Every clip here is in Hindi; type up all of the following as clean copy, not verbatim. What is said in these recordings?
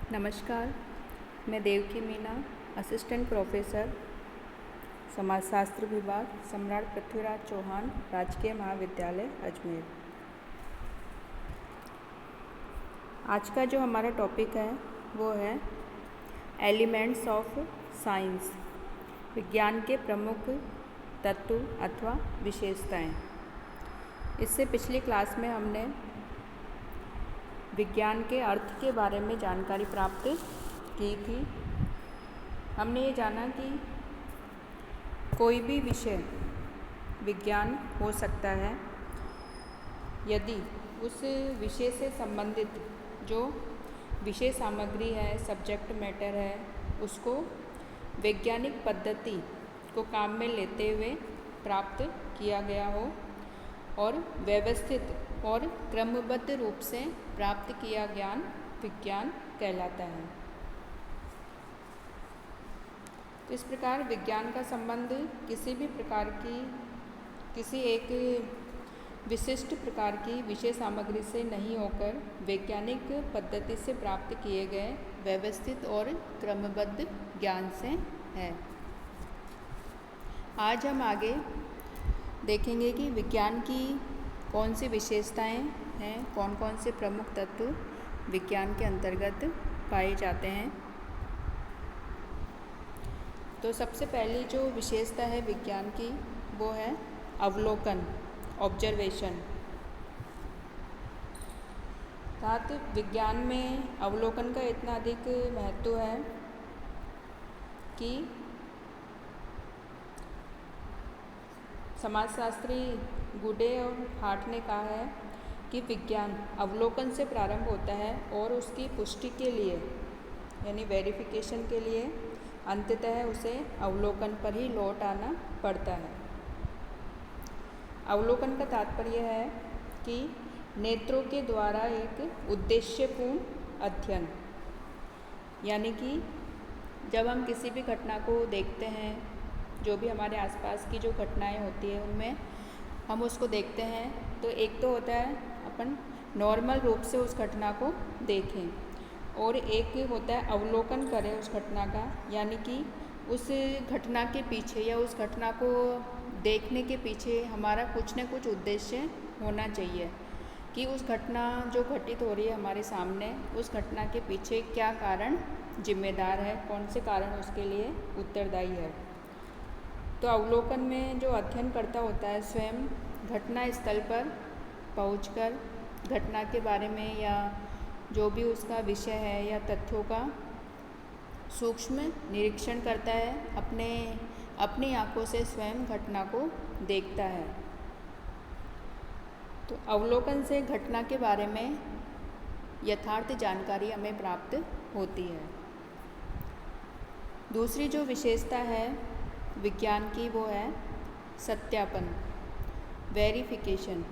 नमस्कार। मैं देवकी मीना, असिस्टेंट प्रोफेसर समाजशास्त्र विभाग, सम्राट पृथ्वीराज चौहान राजकीय महाविद्यालय अजमेर। आज का जो हमारा टॉपिक है वो है एलिमेंट्स ऑफ साइंस, विज्ञान के प्रमुख तत्व अथवा विशेषताएं। इससे पिछली क्लास में हमने विज्ञान के अर्थ के बारे में जानकारी प्राप्त की थी। हमने ये जाना कि कोई भी विषय विज्ञान हो सकता है यदि उस विषय से संबंधित जो विषय सामग्री है, सब्जेक्ट मैटर है, उसको वैज्ञानिक पद्धति को काम में लेते हुए प्राप्त किया गया हो और व्यवस्थित और क्रमबद्ध रूप से प्राप्त किया ज्ञान विज्ञान कहलाता है। तो इस प्रकार विज्ञान का संबंध किसी भी प्रकार की, किसी एक विशिष्ट प्रकार की विषय सामग्री से नहीं होकर वैज्ञानिक पद्धति से प्राप्त किए गए व्यवस्थित और क्रमबद्ध ज्ञान से है। आज हम आगे देखेंगे कि विज्ञान की कौन सी विशेषताएं हैं, कौन कौन से प्रमुख तत्व विज्ञान के अंतर्गत पाए जाते हैं। तो सबसे पहली जो विशेषता है विज्ञान की वो है अवलोकन, ऑब्जर्वेशन। अर्थात विज्ञान में अवलोकन का इतना अधिक महत्व है कि समाजशास्त्री गुडे और हार्ट ने कहा है कि विज्ञान अवलोकन से प्रारंभ होता है और उसकी पुष्टि के लिए यानी वेरिफिकेशन के लिए अंततः उसे अवलोकन पर ही लौट आना पड़ता है। अवलोकन का तात्पर्य है कि नेत्रों के द्वारा एक उद्देश्यपूर्ण अध्ययन, यानी कि जब हम किसी भी घटना को देखते हैं, जो भी हमारे आसपास की जो घटनाएं होती है उनमें हम उसको देखते हैं, तो एक तो होता है अपन नॉर्मल रूप से उस घटना को देखें और एक होता है अवलोकन करें उस घटना का, यानी कि उस घटना के पीछे या उस घटना को देखने के पीछे हमारा कुछ न कुछ उद्देश्य होना चाहिए कि उस घटना जो घटित हो रही है हमारे सामने, उस घटना के पीछे क्या कारण जिम्मेदार है, कौन से कारण उसके लिए उत्तरदायी है। तो अवलोकन में जो अध्ययनकर्ता होता है स्वयं घटना स्थल पर पहुंचकर घटना के बारे में या जो भी उसका विषय है या तथ्यों का सूक्ष्म निरीक्षण करता है, अपनी आंखों से स्वयं घटना को देखता है। तो अवलोकन से घटना के बारे में यथार्थ जानकारी हमें प्राप्त होती है। दूसरी जो विशेषता है विज्ञान की वो है सत्यापन, वेरिफिकेशन।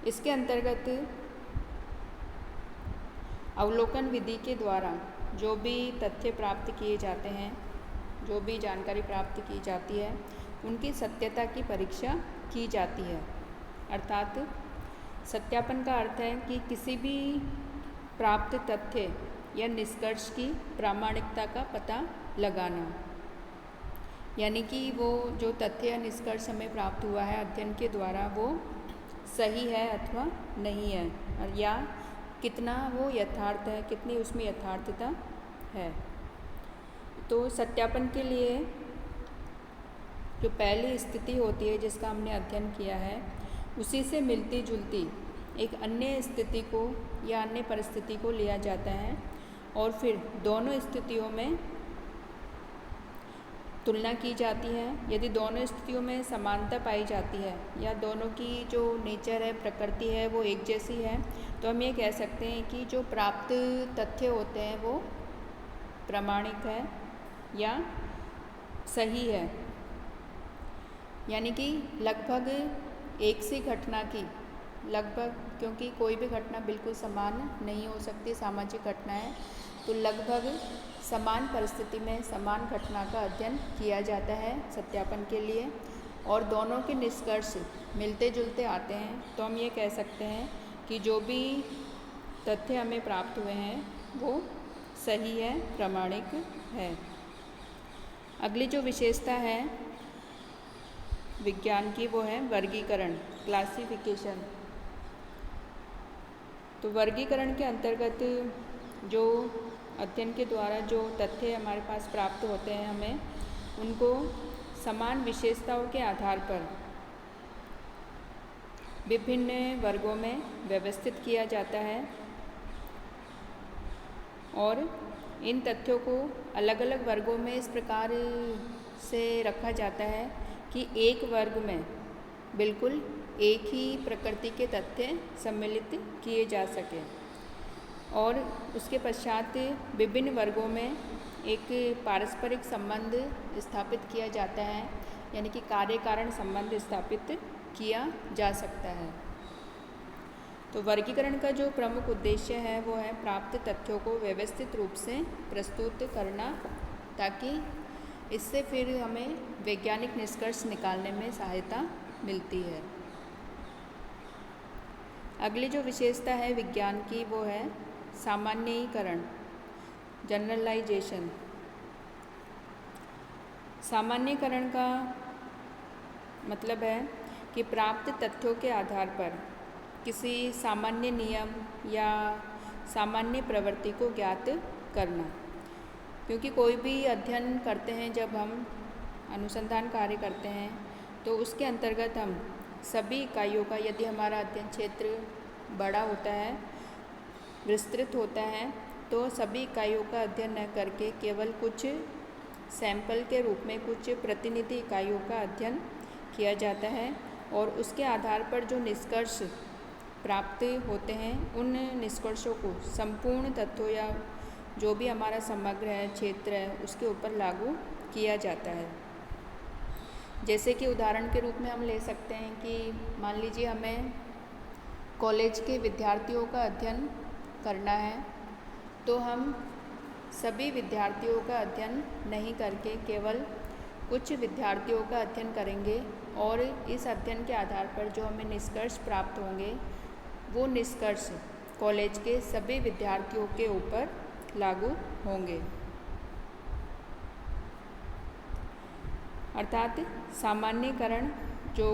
इसके अंतर्गत अवलोकन विधि के द्वारा जो भी तथ्य प्राप्त किए जाते हैं, जो भी जानकारी प्राप्त की जाती है, उनकी सत्यता की परीक्षा की जाती है। अर्थात सत्यापन का अर्थ है कि किसी भी प्राप्त तथ्य या निष्कर्ष की प्रामाणिकता का पता लगाना, यानी कि वो जो तथ्य या निष्कर्ष हमें प्राप्त हुआ है अध्ययन के द्वारा वो सही है अथवा नहीं है, या कितना वो यथार्थ है, कितनी उसमें यथार्थता है। तो सत्यापन के लिए जो पहली स्थिति होती है जिसका हमने अध्ययन किया है, उसी से मिलती जुलती एक अन्य स्थिति को या अन्य परिस्थिति को लिया जाता है और फिर दोनों स्थितियों में तुलना की जाती है। यदि दोनों स्थितियों में समानता पाई जाती है या दोनों की जो नेचर है, प्रकृति है, वो एक जैसी है, तो हम ये कह सकते हैं कि जो प्राप्त तथ्य होते हैं वो प्रामाणिक है या सही है। यानी कि लगभग एक सी घटना की क्योंकि कोई भी घटना बिल्कुल समान नहीं हो सकती, सामाजिक घटना है, तो लगभग समान परिस्थिति में समान घटना का अध्ययन किया जाता है सत्यापन के लिए और दोनों के निष्कर्ष मिलते जुलते आते हैं, तो हम ये कह सकते हैं कि जो भी तथ्य हमें प्राप्त हुए हैं वो सही है, प्रामाणिक है। अगली जो विशेषता है विज्ञान की वो है वर्गीकरण, क्लासिफिकेशन। तो वर्गीकरण के अंतर्गत जो अध्ययन के द्वारा जो तथ्य हमारे पास प्राप्त होते हैं हमें उनको समान विशेषताओं के आधार पर विभिन्न वर्गों में व्यवस्थित किया जाता है और इन तथ्यों को अलग अलग वर्गों में इस प्रकार से रखा जाता है कि एक वर्ग में बिल्कुल एक ही प्रकृति के तथ्य सम्मिलित किए जा सकें और उसके पश्चात विभिन्न वर्गों में एक पारस्परिक संबंध स्थापित किया जाता है, यानी कि कार्य कारण संबंध स्थापित किया जा सकता है। तो वर्गीकरण का जो प्रमुख उद्देश्य है वो है प्राप्त तथ्यों को व्यवस्थित रूप से प्रस्तुत करना, ताकि इससे फिर हमें वैज्ञानिक निष्कर्ष निकालने में सहायता मिलती है। अगली जो विशेषता है विज्ञान की वो है सामान्यीकरण, जनरलाइजेशन। सामान्यीकरण का मतलब है कि प्राप्त तथ्यों के आधार पर किसी सामान्य नियम या सामान्य प्रवृत्ति को ज्ञात करना। क्योंकि कोई भी अध्ययन करते हैं, जब हम अनुसंधान कार्य करते हैं तो उसके अंतर्गत हम सभी इकाइयों का, यदि हमारा अध्ययन क्षेत्र बड़ा होता है, विस्तृत होता है, तो सभी इकाइयों का अध्ययन न करके केवल कुछ सैंपल के रूप में कुछ प्रतिनिधि इकाइयों का अध्ययन किया जाता है और उसके आधार पर जो निष्कर्ष प्राप्त होते हैं उन निष्कर्षों को संपूर्ण तथ्यों या जो भी हमारा समग्र है, क्षेत्र है, उसके ऊपर लागू किया जाता है। जैसे कि उदाहरण के रूप में हम ले सकते हैं कि मान लीजिए हमें कॉलेज के विद्यार्थियों का अध्ययन करना है, तो हम सभी विद्यार्थियों का अध्ययन नहीं करके केवल कुछ विद्यार्थियों का अध्ययन करेंगे और इस अध्ययन के आधार पर जो हमें निष्कर्ष प्राप्त होंगे वो निष्कर्ष कॉलेज के सभी विद्यार्थियों के ऊपर लागू होंगे। अर्थात सामान्यीकरण, जो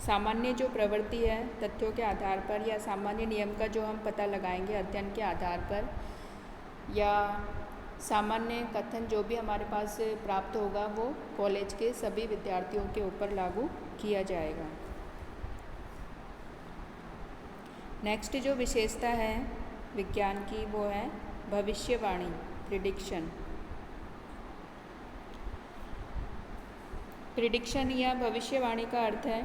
सामान्य जो प्रवृत्ति है तथ्यों के आधार पर या सामान्य नियम का जो हम पता लगाएंगे अध्ययन के आधार पर, या सामान्य कथन जो भी हमारे पास प्राप्त होगा वो कॉलेज के सभी विद्यार्थियों के ऊपर लागू किया जाएगा। नेक्स्ट जो विशेषता है विज्ञान की वो है भविष्यवाणी, प्रिडिक्शन। प्रिडिक्शन या भविष्यवाणी का अर्थ है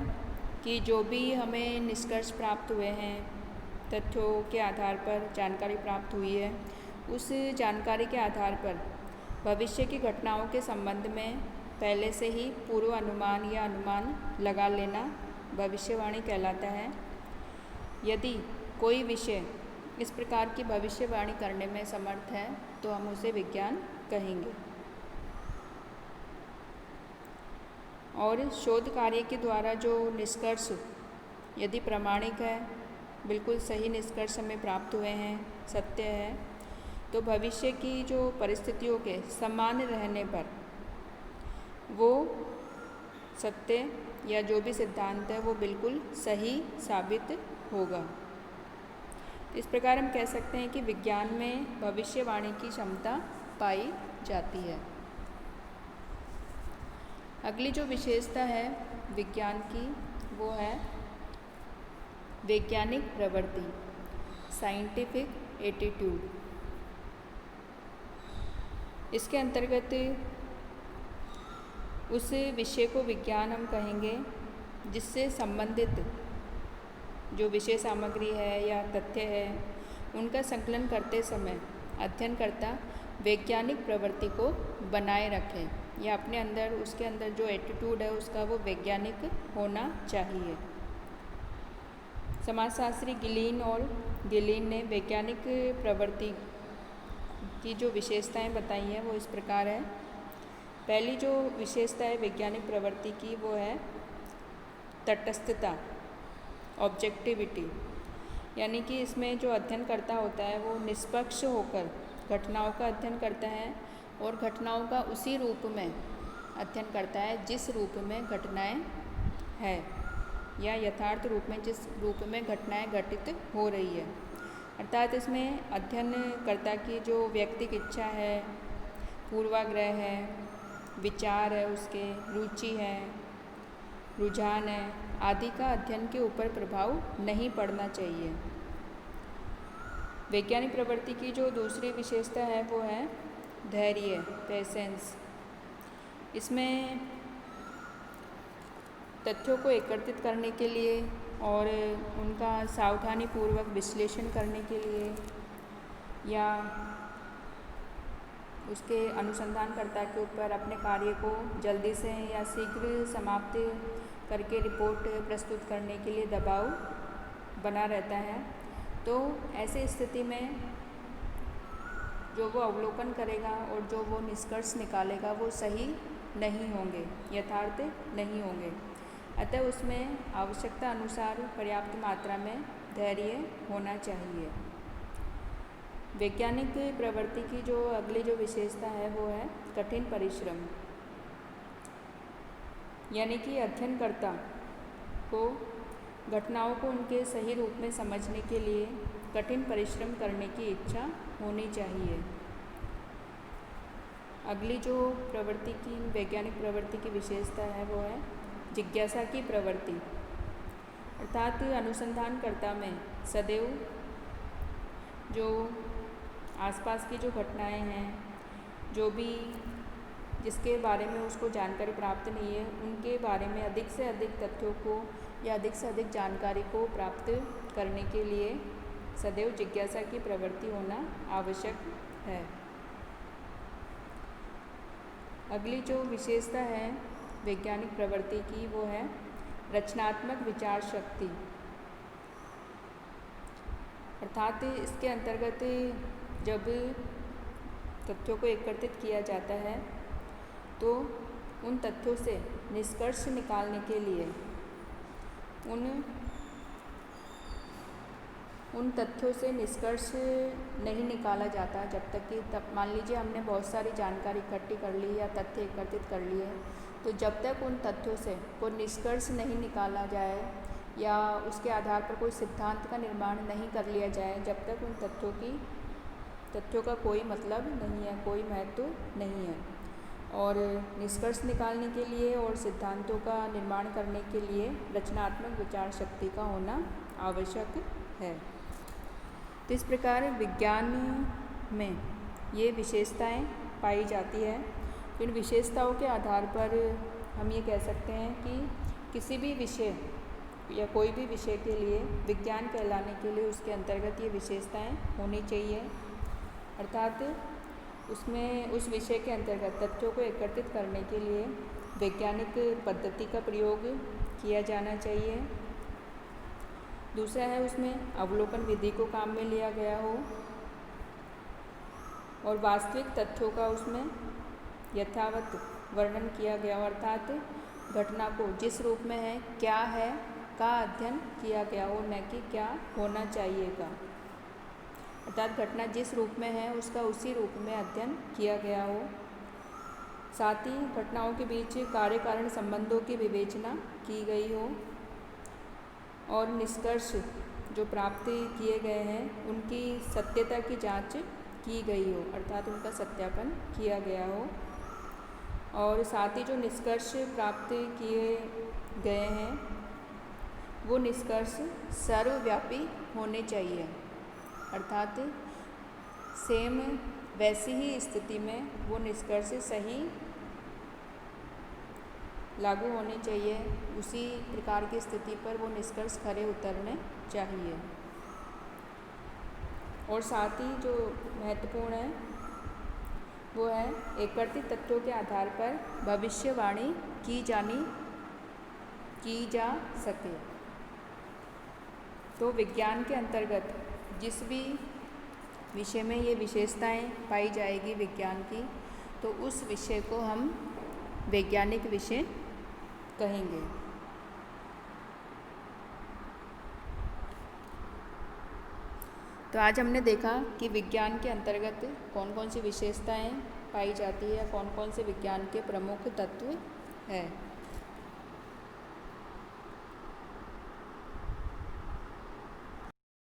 कि जो भी हमें निष्कर्ष प्राप्त हुए हैं, तथ्यों के आधार पर जानकारी प्राप्त हुई है, उस जानकारी के आधार पर भविष्य की घटनाओं के संबंध में पहले से ही पूर्व अनुमान या अनुमान लगा लेना भविष्यवाणी कहलाता है। यदि कोई विषय इस प्रकार की भविष्यवाणी करने में समर्थ है तो हम उसे विज्ञान कहेंगे। और शोध कार्य के द्वारा जो निष्कर्ष यदि प्रामाणिक है, बिल्कुल सही निष्कर्ष हमें प्राप्त हुए हैं, सत्य है, तो भविष्य की जो परिस्थितियों के समान रहने पर वो सत्य या जो भी सिद्धांत है वो बिल्कुल सही साबित होगा। इस प्रकार हम कह सकते हैं कि विज्ञान में भविष्यवाणी की क्षमता पाई जाती है। अगली जो विशेषता है विज्ञान की वो है वैज्ञानिक प्रवृत्ति, साइंटिफिक एटीट्यूड। इसके अंतर्गत उस विषय को विज्ञान हम कहेंगे जिससे संबंधित जो विषय सामग्री है या तथ्य है उनका संकलन करते समय अध्ययनकर्ता वैज्ञानिक प्रवृत्ति को बनाए रखें या अपने अंदर उसके अंदर जो एटीट्यूड है उसका वो वैज्ञानिक होना चाहिए। समाजशास्त्री गिलीन और गिलीन ने वैज्ञानिक प्रवृत्ति की जो विशेषताएं बताई हैं वो इस प्रकार है। पहली जो विशेषता है वैज्ञानिक प्रवृत्ति की वो है तटस्थता, ऑब्जेक्टिविटी। यानी कि इसमें जो अध्ययनकर्ता होता है वो निष्पक्ष होकर घटनाओं का अध्ययन करता है और घटनाओं का उसी रूप में अध्ययन करता है जिस रूप में घटनाएं हैं या यथार्थ रूप में जिस रूप में घटनाएं घटित हो रही है। अर्थात इसमें अध्ययनकर्ता की जो व्यक्तिगत इच्छा है, पूर्वाग्रह है, विचार है, उसके रुचि है, रुझान है आदि का अध्ययन के ऊपर प्रभाव नहीं पड़ना चाहिए। वैज्ञानिक प्रवृत्ति की जो दूसरी विशेषता है वो है धैर्य, पेशेंस। इसमें तथ्यों को एकत्रित करने के लिए और उनका सावधानीपूर्वक विश्लेषण करने के लिए या उसके अनुसंधानकर्ता के ऊपर अपने कार्य को जल्दी से या शीघ्र समाप्त करके रिपोर्ट प्रस्तुत करने के लिए दबाव बना रहता है। तो ऐसी स्थिति में जो वो अवलोकन करेगा और जो वो निष्कर्ष निकालेगा वो सही नहीं होंगे, यथार्थ नहीं होंगे। अतः उसमें आवश्यकता अनुसार पर्याप्त मात्रा में धैर्य होना चाहिए। वैज्ञानिक प्रवृत्ति की जो अगली जो विशेषता है वो है कठिन परिश्रम। यानी कि अध्ययनकर्ता को घटनाओं को उनके सही रूप में समझने के लिए कठिन परिश्रम करने की इच्छा होनी चाहिए। अगली जो प्रवृत्ति की वैज्ञानिक प्रवृत्ति की विशेषता है वो है जिज्ञासा की प्रवृत्ति। अर्थात अनुसंधानकर्ता में सदैव जो आसपास की जो घटनाएं हैं, जो भी जिसके बारे में उसको जानकारी प्राप्त नहीं है, उनके बारे में अधिक से अधिक तथ्यों को या अधिक से अधिक जानकारी को प्राप्त करने के लिए सदैव जिज्ञासा की प्रवृत्ति होना आवश्यक है। अगली जो विशेषता है वैज्ञानिक प्रवृत्ति की वो है रचनात्मक विचार शक्ति। अर्थात इसके अंतर्गत जब तथ्यों को एकत्रित किया जाता है तो उन तथ्यों से निष्कर्ष निकालने के लिए उन तथ्यों से निष्कर्ष नहीं निकाला जाता जब तक कि तब मान लीजिए हमने बहुत सारी जानकारी इकट्ठी कर ली या तथ्य एकत्रित कर लिए, तो जब तक उन तथ्यों से कोई निष्कर्ष नहीं निकाला जाए या उसके आधार पर कोई सिद्धांत का निर्माण नहीं कर लिया जाए, जब तक उन तथ्यों का कोई मतलब नहीं है, कोई महत्व नहीं है। और निष्कर्ष निकालने के लिए और सिद्धांतों का निर्माण करने के लिए रचनात्मक विचार शक्ति का होना आवश्यक है। तो इस प्रकार विज्ञान में ये विशेषताएं पाई जाती है। इन विशेषताओं के आधार पर हम ये कह सकते हैं कि किसी भी विषय या कोई भी विषय के लिए विज्ञान कहलाने के लिए उसके अंतर्गत ये विशेषताएं होनी चाहिए। अर्थात उसमें उस विषय के अंतर्गत तथ्यों को एकत्रित करने के लिए वैज्ञानिक पद्धति का प्रयोग किया जाना चाहिए। दूसरा है उसमें अवलोकन विधि को काम में लिया गया हो और वास्तविक तथ्यों का उसमें यथावत वर्णन किया गया हो। अर्थात घटना को जिस रूप में है का अध्ययन किया गया हो, न कि क्या होना चाहिएगा। अर्थात घटना जिस रूप में है उसका उसी रूप में अध्ययन किया गया हो। साथ ही घटनाओं के बीच कार्य कारण संबंधों की विवेचना की गई हो और निष्कर्ष जो प्राप्त किए गए हैं उनकी सत्यता की जांच की गई हो, अर्थात उनका सत्यापन किया गया हो। और साथ ही जो निष्कर्ष प्राप्त किए गए हैं वो निष्कर्ष सर्वव्यापी होने चाहिए। अर्थात सेम वैसी ही स्थिति में वो निष्कर्ष सही लागू होने चाहिए, उसी प्रकार की स्थिति पर वो निष्कर्ष खरे उतरने चाहिए। और साथ ही जो महत्वपूर्ण है वो है एकत्रित तथ्यों के आधार पर भविष्यवाणी की जा सके। तो विज्ञान के अंतर्गत जिस भी विषय में ये विशेषताएं पाई जाएगी विज्ञान की, तो उस विषय को हम वैज्ञानिक विषय कहेंगे। तो आज हमने देखा कि विज्ञान के अंतर्गत कौन कौन सी विशेषताएं पाई जाती है या कौन कौन से विज्ञान के प्रमुख तत्व हैं।